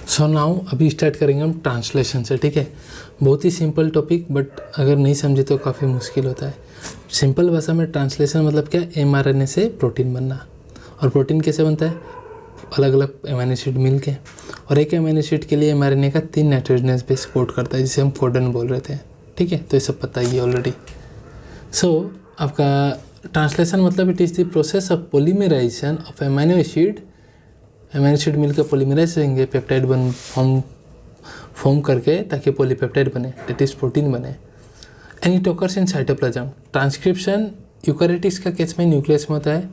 So now अभी start करेंगे हम ट्रांसलेशन से। ठीक है, बहुत ही सिंपल टॉपिक, बट अगर नहीं समझे तो काफ़ी मुश्किल होता है। सिंपल भाषा में ट्रांसलेशन मतलब क्या, mRNA से प्रोटीन बनना। और प्रोटीन कैसे बनता है, अलग अलग एमिनो एसिड मिल के, और एक एमिनो एसिड के लिए mRNA का 3 नाइट्रोजनस बेस कोड करता है, जिसे हम कोडन बोल रहे थे। ठीक है, तो ये सब पता ही है ऑलरेडी। सो आपका ट्रांसलेशन मतलब it is the process of polymerisation of amino acid मिलकर पॉलीमराइज होंगे, पेप्टाइड फॉर्म करके, ताकि पॉलीपेप्टाइड बने, दैट इज प्रोटीन बने। And it occurs in cytoplasm. Transcription eukaryotics का केस में न्यूक्लियस में होता है,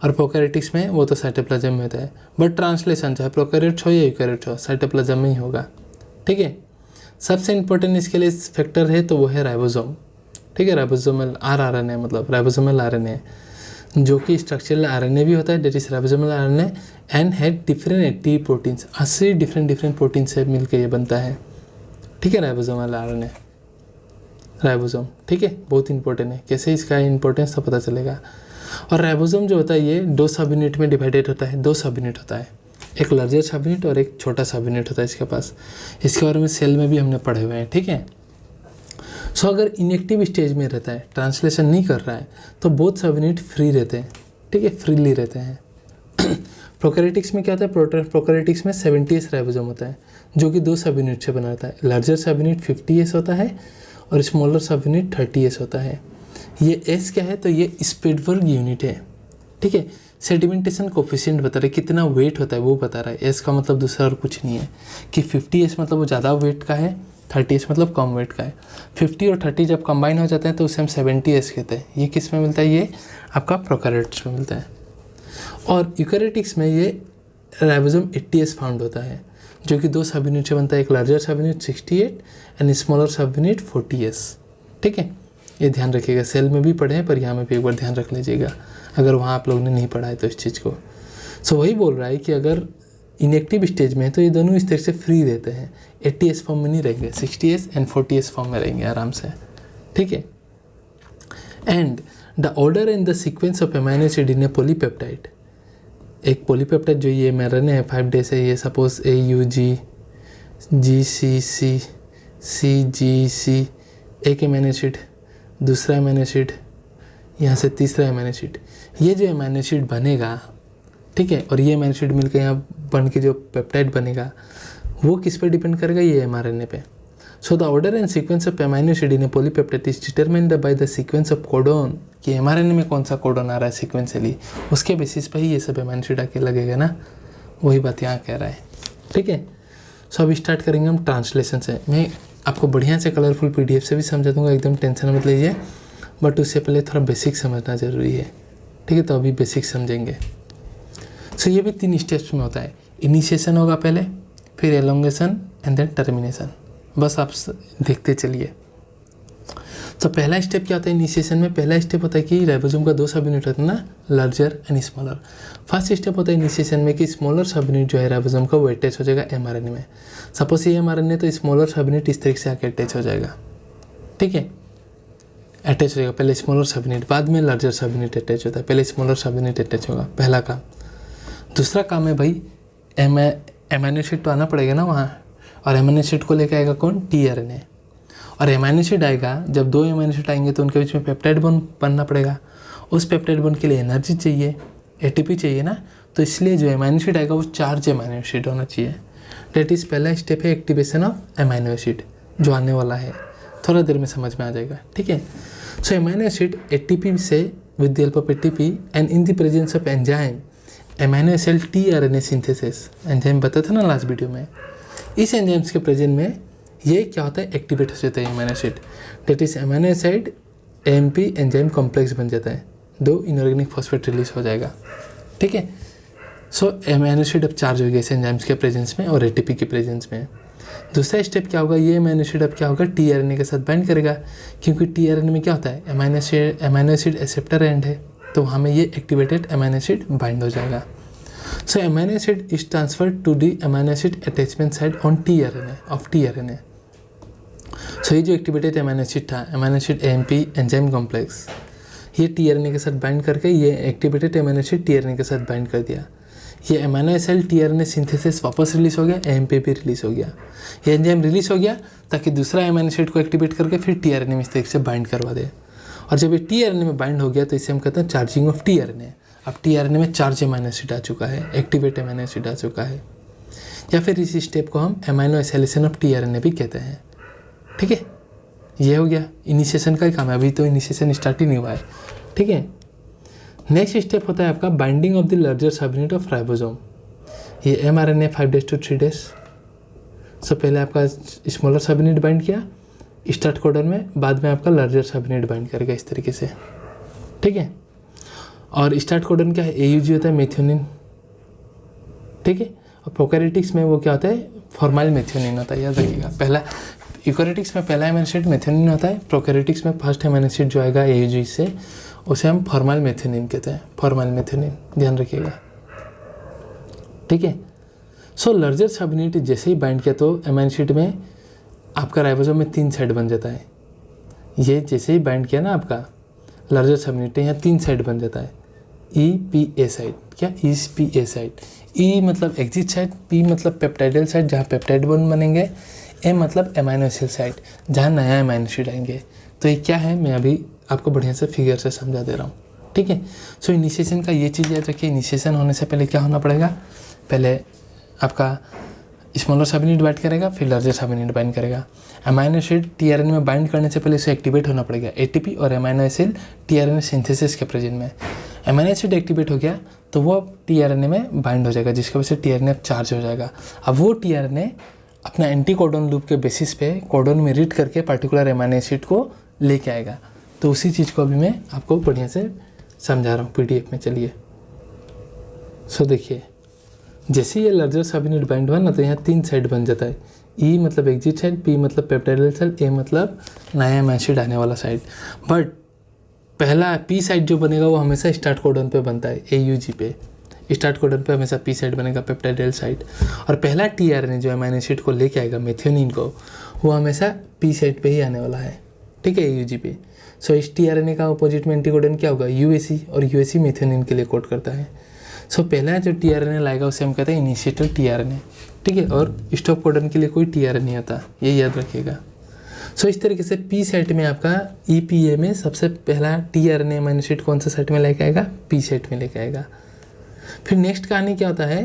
और प्रोकैरियोटिक्स में वो तो साइटोप्लाज्म में होता है। बट ट्रांसलेशन चाहे प्रोकैरियोट हो या यूकैरियोट हो, साइटोप्लाज्म में ही होगा। ठीक है, सबसे इंपॉर्टेंट इसके लिए फैक्टर है तो वो है राइबोसोम। ठीक है, राइबोसोमल आरएनए, मतलब राइबोसोमल आरएनए, जो कि स्ट्रक्चरल आरएनए भी होता है, that is ribosomal RNA, and had different active proteins. 80 different protein से मिलकर ये बनता है। ठीक है, राइबोसोमल आरएनए, राइबोसोम। ठीक है, बहुत इंपॉर्टेंट है। कैसे इसका इंपॉर्टेंस तो पता चलेगा। और राइबोसोम जो होता है ये 2 सब यूनिट में डिवाइडेड होता है। 2 सब यूनिट होता है, एक लार्जर सब यूनिट और एक छोटा सब यूनिट होता है इसके पास। इसके बारे में सेल में भी हमने पढ़े हुए हैं। ठीक है, सो अगर इनएक्टिव स्टेज में रहता है, ट्रांसलेशन नहीं कर रहा है, तो बोथ सब यूनिट फ्री रहते हैं। ठीक है, फ्रीली रहते हैं। प्रोकैरियोटिक्स में क्या होता है, प्रोकैरियोटिक्स में 70S राइबोसोम होता है, जो कि 2 सब यूनिट से बना होता है। लार्जर सब यूनिट 50S होता है और स्मॉलर सब यूनिट 30S होता है। ये S क्या है, तो ये स्पीडवर्ग यूनिट है। ठीक है, सेडिमेंटेशन कोफिशिएंट बता रहा है, कितना वेट होता है वो बता रहा है। S का मतलब दूसरा और कुछ नहीं है कि 50S मतलब वो ज़्यादा वेट का है, 30S मतलब कम वेट का है। 50 और 30 जब कंबाइन हो जाते हैं तो उसे हम 70S कहते हैं। ये किस में मिलता है, ये आपका प्रोकैरियोट्स में मिलता है। और यूकैरियोटिक्स में ये राइबोसोम 80S फाउंड होता है, जो कि 2 सब यूनिट से बनता है, एक लार्जर सब यूनिट 68 एंड स्मॉलर सब यूनिट 40S। ठीक है, ये ध्यान रखिएगा, सेल में भी पढ़े हैं पर यहाँ में भी एक बार ध्यान रख लीजिएगा, अगर वहाँ आप लोग ने नहीं पढ़ा है तो इस चीज़ को। सो वही बोल रहा है कि अगर इनएक्टिव स्टेज में है तो ये दोनों इस तरह से फ्री रहते हैं, 80S फॉर्म में नहीं रहेंगे, 60S एंड 40S फॉर्म में रहेंगे आराम से। ठीक है, and the order and the sequence of amino acid in A polypeptide. एक पॉलीपेप्टाइड जो ये mRNA है 5 डेज है, ये सपोज AUG GCC CGC, एक एमिनो एसिड, दूसरा एमिनो एसिड, यहाँ से तीसरा एमिनो एसिड। ये जो एमिनो एसिड बनेगा, ठीक है, और ये एमिनो एसिड मिलकर यहाँ बन के जो पेप्टाइड बनेगा, वो किस पे डिपेंड करेगा, ये mRNA पे। So the order and sequence of amino acid in A polypeptide is determined by the sequence of codon, कि mRNA में कौन सा कोडोन आ रहा है सीक्वेंसली, उसके बेसिस पे ही ये सब एमिनो एसिड आके लगेगा ना। वही बात यहाँ कह रहा है। ठीक है, सो अभी स्टार्ट करेंगे हम ट्रांसलेशन से। मैं आपको बढ़िया से कलरफुल PDF से भी समझा दूंगा, एकदम टेंशन मत लीजिए, बट उससे पहले थोड़ा बेसिक समझना ज़रूरी है। ठीक है, तो अभी बेसिक समझेंगे। सो ये भी 3 स्टेप्स में होता है। इनिशिएशन होगा पहले, फिर एलोंगेशन एंड देन टर्मिनेशन। बस आप देखते चलिए। तो पहला स्टेप क्या होता है इनिशिएशन में, पहला स्टेप होता है कि राइबोसोम का 2 सब यूनिट होता है ना, larger and smaller. First step होता है इनिशिएशन में कि स्मॉलर सब यूनिट जो है राइबोसोम का वो अटैच हो जाएगा mRNA में। सपोज ये mRNA, तो स्मॉलर सब यूनिट इस तरीके से आके अटैच हो जाएगा। ठीक है, अटैच हो जाएगा, पहले स्मॉलर सब यूनिट, बाद में लार्जर सब यूनिट अटैच होता है, पहले स्मॉलर सब यूनिट अटैच होगा, पहला काम। दूसरा काम है भाई, एमिनो एसिड तो आना पड़ेगा ना वहाँ, और एमिनो एसिड को लेकर आएगा कौन, tRNA। और एमिनो एसिड आएगा, जब 2 एमिनो एसिड आएंगे तो उनके बीच में पेप्टाइड बॉन्ड बनना पड़ेगा। उस पेप्टाइड बॉन्ड के लिए एनर्जी चाहिए, ATP चाहिए ना, तो इसलिए जो एमिनो एसिड आएगा वो चार्ज एमिनो एसिड होना चाहिए। डेट इज़ पहला स्टेप है एक्टिवेशन ऑफ एमिनो एसिड, जो आने वाला है, थोड़ा देर में समझ में आ जाएगा। ठीक है, सो एमिनो एसिड ATP से with the help of ATP and in the presence of enzyme amino acid tRNA synthesis, enzyme बताया था ना लास्ट वीडियो में। इस एंजाइम्स के प्रेजेंट में ये क्या होता है, एक्टिवेट हो जाता है amino acid, that is amino acid AMP enzyme complex बन जाता है, 2 इनऑर्गेनिक फॉस्फेट रिलीज हो जाएगा। ठीक है, सो एमिनो एसिड अब चार्ज हो गया इस एंजाइम्स के प्रेजेंस में और ATP के प्रेजेंस में। दूसरा स्टेप क्या होगा, ये एमिनो एसिड अब क्या होगा, tRNA के साथ बाइंड करेगा, क्योंकि tRNA में क्या होता है, एमिनो एसिड एक्सेप्टर एंड है, तो वहाँ में ये एक्टिवेटेड एमिनो एसिड बाइंड हो जाएगा। So amino acid is transferred to the amino acid attachment site on tRNA। So ये जो एक्टिवेटेड एमिनो एसिड था, amino acid AMP enzyme complex, ये tRNA के साथ बाइंड करके ये एक्टिवेटेड एमिनो एसिड tRNA के साथ बाइंड कर दिया। ये अमीनो एसिड टीआरएनए सिंथेसिस वापस रिलीज हो गया, एएमपी भी रिलीज हो गया। ये एंजाइम रिलीज हो गया ताकि दूसरा अमीनो एसिड को एक्टिवेट करके फिर टीआरएनए में इस तरीके से बाइंड करवा दे। और जब ये टीआरएनए में बाइंड हो गया तो इसे हम कहते हैं चार्जिंग ऑफ टीआरएनए। अब टीआरएनए में चार्ज अमीनो एसिड आ चुका है, एक्टिवेट अमीनो एसिड आ चुका है, या फिर इस स्टेप को हम अमीनो एसिलेशन ऑफ टीआरएनए भी कहते हैं। ठीक है, ये हो गया इनिशिएशन का ही काम है, अभी तो इनिशिएशन स्टार्ट ही नहीं हुआ है। ठीक है, नेक्स्ट स्टेप होता है आपका binding of the larger subunit of ribosome. ये mRNA 5 days to 3 days। सो पहले आपका स्मॉलर सबयूनिट बाइंड किया स्टार्ट कोडन में, बाद में आपका लार्जर सबयूनिट बाइंड करेगा इस तरीके से। ठीक है, और स्टार्ट कोडन क्या है, AUG होता है मेथियोनिन। ठीक है, और प्रोकैरियोटिक्स में वो क्या होता है, फॉर्माइल मेथियोनिन होता है, याद रखिएगा। पहला यूकैरियोटिक्स में पहला अमीनो एसिड मेथियोनिन होता है, प्रोकैरियोटिक्स में फर्स्ट अमीनो एसिड जो आएगा AUG से उसे हम फॉर्माइल मेथियोनिन कहते हैं, फॉर्माइल मेथियोनिन, ध्यान रखिएगा। ठीक है, सो लार्जर सबयूनिट जैसे ही बाइंड किया तो अमीनो एसिड में आपका राइबोसोम में 3 साइड बन जाता है। ये जैसे ही बाइंड किया ना आपका लार्जर सबयूनिट, यहाँ 3 साइड बन जाता है, EPA साइड। क्या EPA साइड, E मतलब एग्जिट साइड, P मतलब पेप्टाइडल साइड जहाँ पेप्टाइड बॉन्ड बनेंगे, A मतलब अमीनो एसिड साइड जहाँ नया अमीनो एसिड आएंगे। तो ये क्या है मैं अभी आपको बढ़िया से फिगर से समझा दे रहा हूँ। ठीक है, सो इनिशिएशन का ये चीज़ याद रखिए, इनिशिएशन होने से पहले क्या होना पड़ेगा, पहले आपका स्मॉलर सबयूनिट बाइंड करेगा, फिर लार्जर सबयूनिट बाइंड करेगा। अमीनो एसिड टीआरएनए में बाइंड करने से पहले इसे एक्टिवेट होना पड़ेगा, ATP और अमीनो एसिड टीआरएनए सिंथेसिस के प्रेजेंट में। अमीनो एसिड एक्टिवेट हो गया तो वो टीआरएनए में बाइंड हो जाएगा, जिसकी वजह से टीआरएनए चार्ज हो जाएगा। अब वो टीआरएनए अपना एंटी कोडन लूप के बेसिस पे कोडन में रीड करके पर्टिकुलर अमीनो एसिड को लेके आएगा। तो उसी चीज़ को अभी मैं आपको बढ़िया से समझा रहा हूँ PDF में। चलिए, सो देखिए, जैसे ये लार्जर सबयूनिट बाइंड हुआ ना तो यहाँ 3 साइड बन जाता है, E मतलब एग्जिट साइड, P मतलब पेप्टाइडल साइड, A मतलब नया अमीनो एसिड आने वाला साइड। बट पहला P साइड जो बनेगा वो हमेशा स्टार्ट कोडन पे बनता है, AUG पे। स्टार्ट कोडन पे हमेशा P साइड बनेगा, पेप्टाइडल साइड। और पहला टीआरएनए जो अमीनो एसिड को लेके आएगा मेथियोनिन को, वो हमेशा P साइड पे ही आने वाला है। ठीक है, AUG पे। सो इस टीआरएनए का अपोजिट में एंटीकोडन क्या होगा, UAC, और UAC मेथियोनिन के लिए कोड करता है। सो पहला जो टीआरएनए लाएगा उसे हम कहते हैं इनिशिएटर टीआरएनए। ठीक है, और स्टॉप कोडन के लिए कोई टीआरएनए नहीं आता, ये याद रखिएगा। सो इस तरीके से P साइट में आपका EPA में सबसे पहला टीआरएनए अमीनो एसिड कौन सा साइट में लेके आएगा, P साइट में लेके आएगा। फिर नेक्स्ट कहानी क्या होता है,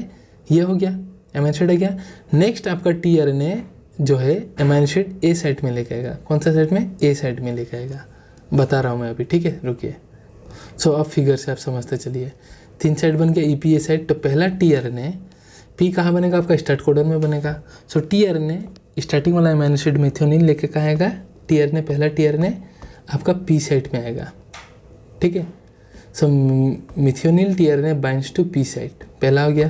ये हो गया अमीनो एसिड है क्या। नेक्स्ट आपका टीआरएनए जो है अमीनो एसिड A साइट में लेके आएगा, कौन सा साइट में, A साइट में लेके आएगा। बता रहा हूँ मैं अभी, ठीक है, रुकिए। सो अब फिगर से आप समझते चलिए, 3 साइड बन गया EPA साइड। तो पहला टीआरएनए P कहाँ बनेगा, आपका स्टार्ट कोडन में बनेगा। सो टीआरएनए स्टार्टिंग वाला अमीनो एसिड मेथियोनिन लेके कहाँ आएगा, टीआरएनए पहला टीआरएनए आपका P साइट में आएगा। ठीक है, so methionyl tRNA binds to P site, पहला हो गया।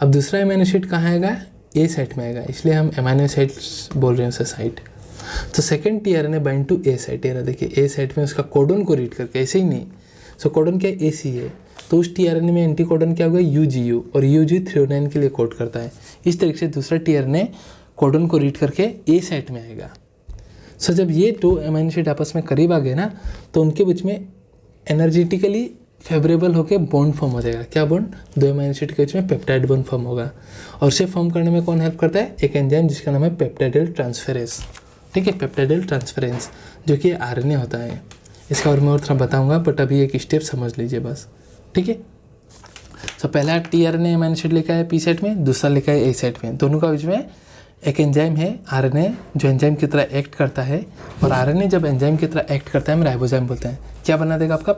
अब दूसरा अमीनो एसिड कहाँ आएगा, A साइट में आएगा, इसलिए हम अमीनो एसिड्स बोल रहे हैं उसे साइट। तो second tRNA bind to A site, ये रहा देखिए, A साइट में उसका कोडन को रीड करके, ऐसे ही नहीं। सो कोडन क्या है, AC है, तो उस टीआरएनए में एंटी कोडन क्या होगा, UGU, और UG थ्रेओनाइन के लिए कोड करता है। इस तरीके से दूसरा टीआरएनए कोडन को रीड करके A साइट में आएगा। सो जब ये 2 अमीनो एसिड आपस में करीब आ गए ना तो उनके बीच में एनर्जेटिकली फेवरेबल होकर बॉन्ड फॉर्म हो जाएगा। क्या बॉन्ड, 2 अमीनो एसिड के बीच में पेप्टाइड बॉन्ड फॉर्म होगा। और उसे फॉर्म करने में कौन हेल्प करता है, एक एंजाइम जिसका नाम है पेप्टाइडल ट्रांसफेरेज। ठीक है, पेप्टाइडल ट्रांसफेरेंस जो कि RNA होता है। इसका और मैं और थोड़ा बताऊंगा, बट अभी एक स्टेप समझ लीजिए बस। ठीक है, तो पहला टीआरएनए अमीनो एसिड लेकर आया P साइट में, दूसरा लेकर आया A साइट में। दोनों का बीच में एक एंजाइम है RNA जो एंजाइम की तरह एक्ट करता है। और RNA जब एंजाइम की तरह एक्ट करता है हम राइबोसोम बोलते हैं। क्या बना देगा आपका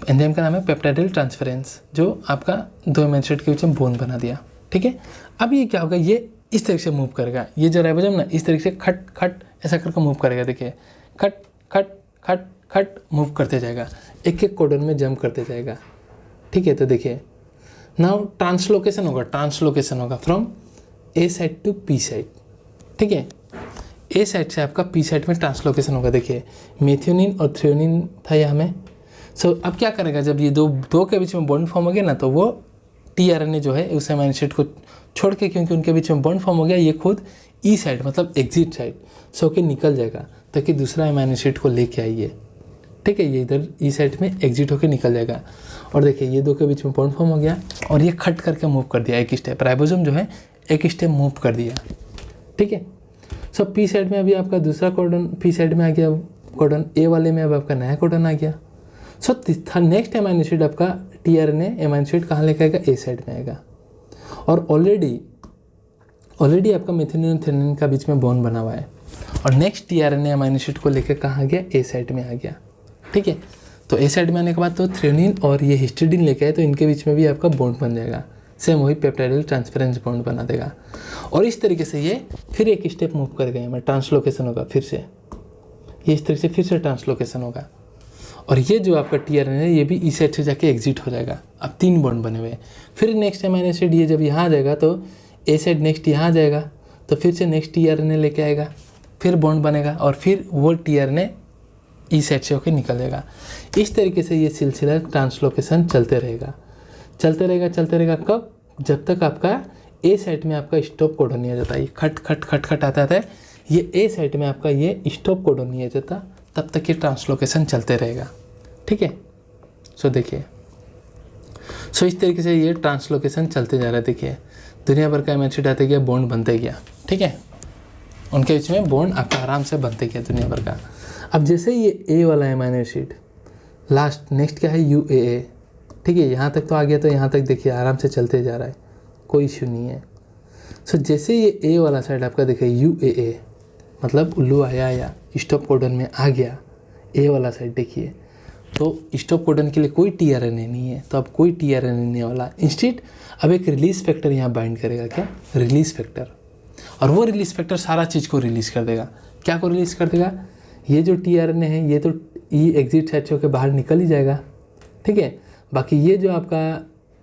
एंजाइम का नाम है पेप्टाइडल ट्रांसफेरेंस, जो आपका 2 अमीनो एसिड के बीच में बॉन्ड बना दिया। ठीक है, अब ये क्या होगा, ये इस तरीके से मूव करेगा। ये जो राइबोसोम ना इस तरीके से खट खट ऐसा करके मूव करेगा। देखिए, खट खट खट खट मूव करते जाएगा, एक एक कोडन में जंप करते जाएगा। ठीक है, तो देखिए नाउ ट्रांसलोकेशन होगा from A side to P side. ठीक है, A साइड से आपका P साइड में ट्रांसलोकेशन होगा। देखिए मेथियोनिन और थ्रेओनिन था यहाँ में। सो अब क्या करेगा, जब ये दो के बीच में बॉन्ड फॉर्म हो गया ना तो वो टीआरएनए जो है उस अमीनो एसिड को छोड़ के, क्योंकि उनके बीच में बॉन्ड फॉर्म हो गया, ये खुद E साइड मतलब एग्जिट साइड सो के निकल जाएगा ताकि दूसरा अमीनो एसिड को लेके आइए। ठीक है, ये इधर ई साइड में एग्जिट होकर निकल जाएगा। और देखिए ये दो के बीच में बॉन्ड फॉर्म हो गया और ये खट करके मूव कर दिया एक स्टेप, राइबोसोम जो है एक स्टेप मूव कर दिया। ठीक है, सो पी साइड में अभी आपका दूसरा कोडन पी साइड में आ गया, कोडन ए वाले में अब आपका नया कोडन आ गया। सो नेक्स्ट अमाइनो एसिड आपका टीआरएनए अमाइनो एसिड कहाँ लेकर आएगा, ए साइड में आएगा। और ऑलरेडी आपका मेथिओनिन और थ्रेओनिन का बीच में बॉन्ड बना हुआ है और नेक्स्ट टीआरएनए अमाइनो एसिड को लेकर कहाँ आ गया, ए साइड में आ गया। ठीक है, तो ए साइड में आने के बाद तो थ्रेओनिन और ये हिस्टिडीन लेके आए तो इनके बीच में भी आपका बॉन्ड बन जाएगा, सेम वही पेप्टाइडल ट्रांसफरेंस बॉन्ड बना देगा। और इस तरीके से ये फिर एक स्टेप मूव कर गए हमें, ट्रांसलोकेशन होगा फिर से, ये इस तरीके से फिर से ट्रांसलोकेशन होगा। और ये जो आपका टीआरएनए है ये भी ई साइड से जाके एग्जिट हो जाएगा। अब 3 बॉन्ड बने हुए हैं। फिर नेक्स्ट अमाइनो एसिड ये जब यहाँ आ जाएगा तो ए साइड नेक्स्ट यहाँ आ जाएगा तो फिर से नेक्स्ट टीआरएनए लेके आएगा, फिर बॉन्ड बनेगा और फिर वो टीआरएनए ई साइड से होकर निकल जाएगा। इस तरीके से ये सिलसिला ट्रांसलोकेशन चलते रहेगा। कब, जब तक आपका ए साइड में आपका स्टॉप कोडन नहीं आ जाता, ये खट खट खट खट आता है, ये ए साइड में आपका ये स्टॉप कोडन नहीं आ जाता, तब तक ये ट्रांसलोकेशन चलते रहेगा। ठीक है, सो देखिए, सो इस तरीके से ये ट्रांसलोकेशन चलते जा रहा है। देखिए दुनिया भर का अमीनो एसिड आते गया, बॉन्ड बनते गया। ठीक है, उनके बीच में बॉन्ड आपका आराम से बनते गया दुनिया भर का। अब जैसे ये ए वाला अमीनो एसिड लास्ट नेक्स्ट क्या है, UAA। ठीक है, यहाँ तक तो आ गया, तो यहाँ तक देखिए आराम से चलते जा रहा है, कोई इश्यू नहीं है। सो जैसे ये ए वाला साइड आपका देखिए UAA मतलब उल्लू आया या स्टॉप कोडन में आ गया, ए वाला साइड देखिए, तो स्टॉप कोडन के लिए कोई टीआरएनए नहीं है, तो अब कोई टीआरएनए नहीं वाला। इंस्टेड अब एक रिलीज फैक्टर यहाँ बाइंड करेगा, क्या, रिलीज फैक्टर। और वो रिलीज फैक्टर सारा चीज़ को रिलीज़ कर देगा। क्या को रिलीज़ कर देगा, ये जो टीआरएनए है ये तो ई एग्जिट साइड से होकर बाहर निकल ही जाएगा। ठीक है, बाकी ये जो आपका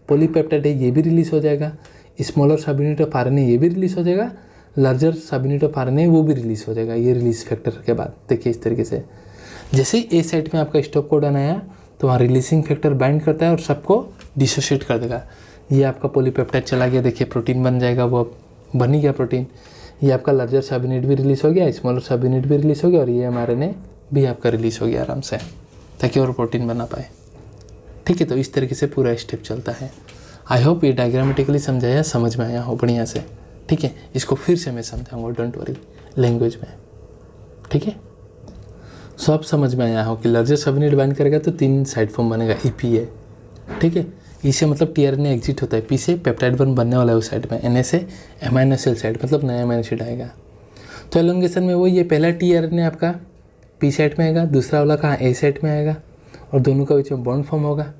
पॉलीपेप्टाइड है ये भी रिलीज़ हो जाएगा, स्मॉलर सब यूनिट ऑफ आरएनए ये भी रिलीज़ हो जाएगा, लार्जर सब यूनिट ऑफ आरएनए वो भी रिलीज़ हो जाएगा ये रिलीज फैक्टर के बाद। देखिए इस तरीके से जैसे ही ए साइड में आपका स्टॉप कोडन आया तो वहाँ रिलीजिंग फैक्टर बाइंड करता है और सबको डिसोशिएट कर देगा। ये आपका पॉलीपेप्टाइड चला गया, देखिए प्रोटीन बन जाएगा, वो बन ही गया प्रोटीन। ये आपका लार्जर सब यूनिट भी रिलीज़ हो गया, स्मॉलर सब यूनिट भी रिलीज़ हो गया और ये एमआरएनए भी आपका रिलीज़ हो गया आराम से, ताकि और प्रोटीन बना पाए। ठीक है, तो इस तरीके से पूरा स्टेप चलता है। आई होप ये डायग्रामेटिकली समझाया, समझ में आया हो बढ़िया से। ठीक है, इसको फिर से मैं समझाऊंगा, डोंट वरी, लैंग्वेज में। ठीक है, सो अब समझ में आया हो कि लार्जर सब यूनिट बाइंड करेगा तो 3 साइड फॉर्म बनेगा, EPA। ठीक है, ई से मतलब टीआरएनए एग्जिट होता है, पी से पेप्टाइड बॉन्ड बनने वाला है उस साइड में, एन से अमाइनो एसिड साइड मतलब नया अमाइनो एसिड आएगा। तो एलोंगेशन में वो ये पहला टीआरएनए आपका पी साइड में आएगा, दूसरा वाला कहाँ, ए साइड में आएगा और दोनों का बीच में बॉन्ड फॉर्म होगा।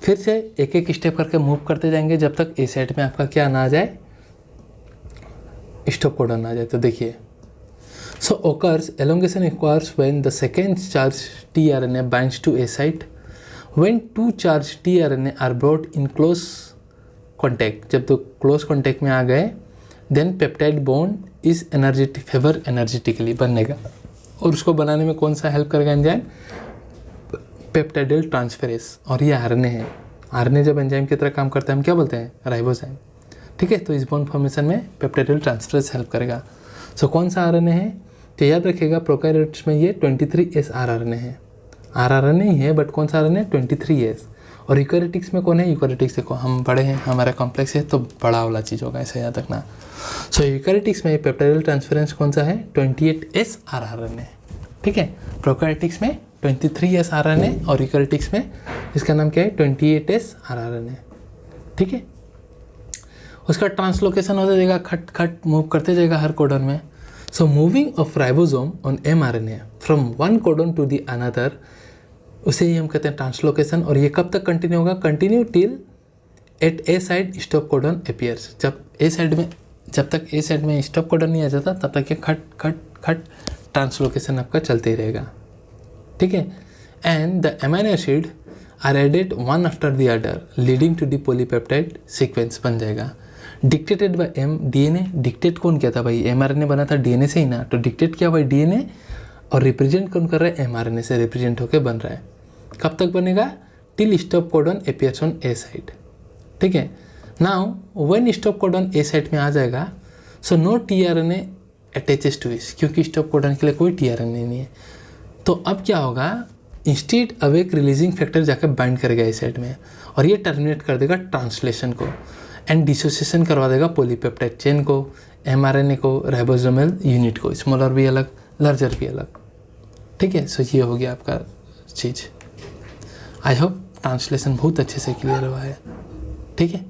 फिर से एक एक स्टेप करके मूव करते जाएंगे जब तक ए साइड में आपका क्या ना आ जाए, स्टॉप कोडन ना आ जाए। तो देखिए, so occurs elongation occurs when the second charge tRNA binds to A site when 2 charged tRNA are brought in close contact। जब तो close contact में आ गए then peptide bond is energetic favor energetically बनेगा और उसको बनाने में कौन सा हेल्प करेगा एंजाइम, पेप्टाइडल ट्रांसफेरेज। और ये आरएनए है, आरएनए जब एंजाइम की तरह काम करता है हम क्या बोलते हैं, राइबोसोम। ठीक है, तो इस बॉन्ड फॉर्मेशन में पेप्टाइडल ट्रांसफेरेज हेल्प करेगा। सो कौन सा आरएनए है, तो याद रखिएगा प्रोकैरियोट्स में ये 23S आरआरएनए है, आरआरएनए ही है बट कौन सा आरएनए, 23S। और यूकैरियोटिक्स में कौन है, यूकैरियोटिक्स देखो हम बड़े हैं, हमारा कॉम्प्लेक्स है तो बड़ा वाला चीज़ होगा, ऐसा याद रखना। सो यूकैरियोटिक्स में पेप्टाइडल ट्रांसफरेंस कौन सा है, 28S आरआरएनए। ठीक है, प्रोकैरियोटिक्स में 23S आरआरएनए और यूकैरियोटिक्स में इसका नाम क्या है, 28S आरआरएनए। ठीक है, उसका ट्रांसलोकेशन होता जाएगा, खट खट मूव करते जाएगा हर कोडन में। So moving of ribosome on mRNA from one codon to the another, उसे ही हम कहते हैं ट्रांसलोकेशन। और ये कब तक कंटिन्यू होगा, कंटिन्यू टिल एट ए साइड स्टॉप कोडन अपीयर्स। जब तक ए साइड में स्टॉप कोडन नहीं आ जाता तब तक ये खट खट खट ट्रांसलोकेशन आपका चलते ही रहेगा। ठीक है, and the amino acid are added one after the other leading to the polypeptide sequence बन जाएगा। डिक्टेटेड बाय डीएनए, डिक्टेट कौन किया था भाई, एमआरएनए बना था डीएनए से ही ना, तो डिक्टेट किया भाई डीएनए और रिप्रेजेंट कौन कर रहा है, एमआरएनए से रिप्रेजेंट होकर बन रहा है। कब तक बनेगा, till stop codon appears on A side. ठीक है, now when stop codon A side में आ जाएगा so no tRNA attaches to this, क्योंकि स्टॉप कोडन के लिए कोई टीआरएनए नहीं है। तो अब क्या होगा, इंस्टेड अब एक रिलीजिंग फैक्टर जाकर बाइंड करेगा इस साइड में और ये टर्मिनेट कर देगा ट्रांसलेशन को एंड डिसोसिएशन करवा देगा पॉलीपेप्टाइड चेन को, एमआरएनए को, राइबोसोमल यूनिट को, स्मॉलर भी अलग, लार्जर भी अलग। ठीक है, सो ये हो गया आपका चीज़। आई होप ट्रांसलेशन बहुत अच्छे से क्लियर हुआ है। ठीक है,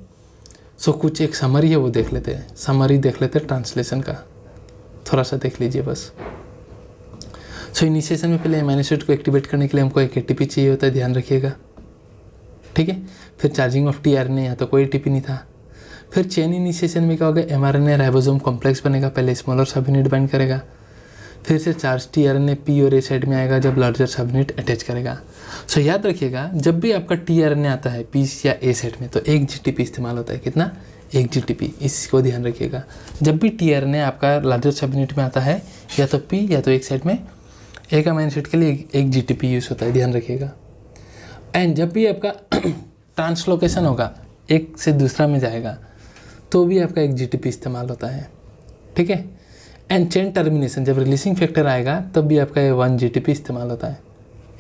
सो कुछ एक समरी है वो देख लेते हैं, समरी देख लेते हैं ट्रांसलेशन का, थोड़ा सा देख लीजिए बस। सो इनिशिएशन में पहले एमिनो एसिड को एक्टिवेट करने के लिए हमको एक एटीपी चाहिए होता है, ध्यान रखिएगा। ठीक है, फिर चार्जिंग ऑफ टीआरएनए, यहाँ तो कोई एटीपी नहीं था। फिर चेन इनिशिएशन में क्या होगा, एमआरएनए राइबोसोम कॉम्प्लेक्स बनेगा, पहले स्मॉलर सब यूनिट बाइंड करेगा, फिर से चार्ज टीआरएनए पी और ए साइड में आएगा जब लार्जर सब यूनिट अटैच करेगा। सो याद रखिएगा जब भी आपका टीआरएनए आता है पी या ए साइड में तो एक जीटीपी इस्तेमाल होता है, कितना, एक जीटीपी, इसको ध्यान रखिएगा। जब भी टीआरएनए आपका लार्जर सब यूनिट में आता है या तो पी या तो एक साइड में, एक अमीनो एसिड के लिए एक जीटीपी यूज़ होता है, ध्यान रखिएगा। एंड जब भी आपका ट्रांसलोकेशन होगा, एक से दूसरा में जाएगा तो भी आपका एक जीटीपी इस्तेमाल होता है। ठीक है, एंड चेन टर्मिनेशन जब रिलीजिंग फैक्टर आएगा तब भी आपका ये 1 जीटीपी इस्तेमाल होता है,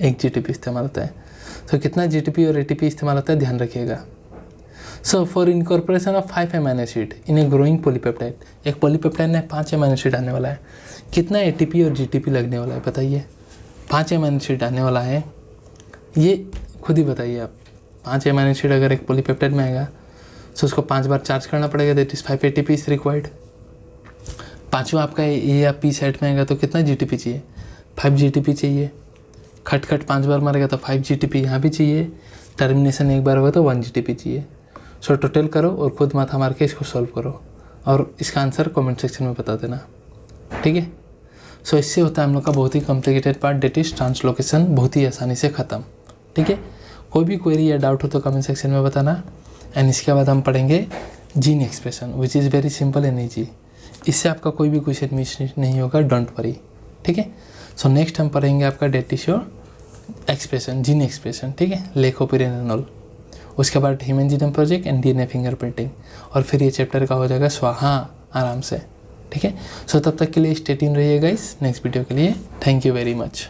एक जीटीपी इस्तेमाल होता है। तो कितना जीटीपी और एटीपी इस्तेमाल होता है, ध्यान रखिएगा। So for incorporation of 5 amino acid in a growing polypeptide, एक पॉलीपेप्टाइड में 5 अमीनो एसिड आने वाला है, कितना एटीपी और जीटीपी लगने वाला है बताइए। 5 अमीनो एसिड आने वाला है, ये खुद ही बताइए आप। 5 अमीनो एसिड अगर एक पॉलीपेप्टाइड में आएगा तो उसको 5 बार चार्ज करना पड़ेगा, that is 5 ATP is required. पाँचवा आपका ए या पी साइड में आएगा तो कितना जीटीपी चाहिए, 5 जीटीपी चाहिए। खट 5 बार मारेगा तो 5 जीटीपी यहाँ भी चाहिए, टर्मिनेशन एक बार होगा तो 1 जीटीपी चाहिए। सो टोटल करो और खुद माथा मार के इसको सॉल्व करो और इसका आंसर कमेंट सेक्शन में बता देना। ठीक है, सो इससे होता है हम लोग का बहुत ही complicated part, that is translocation, बहुत ही आसानी से ख़त्म। ठीक है, कोई भी क्वेरी या डाउट हो तो कमेंट सेक्शन में बताना। एंड इसके बाद हम पढ़ेंगे gene expression which is very simple and easy. इससे आपका कोई भी क्वेश्चन मिस नहीं होगा, डोंट वरी। ठीक है, सो नेक्स्ट हम पढ़ेंगे आपका that is your expression, gene expression. ठीक है, लेकोपिरेनोल, उसके बाद human genome project and DNA fingerprinting, और फिर ये चैप्टर का हो जाएगा स्वाहा आराम से। ठीक है, सो तब तक के लिए स्टे ट्यून्ड रहिएगा इस नेक्स्ट वीडियो के लिए। Thank you very much.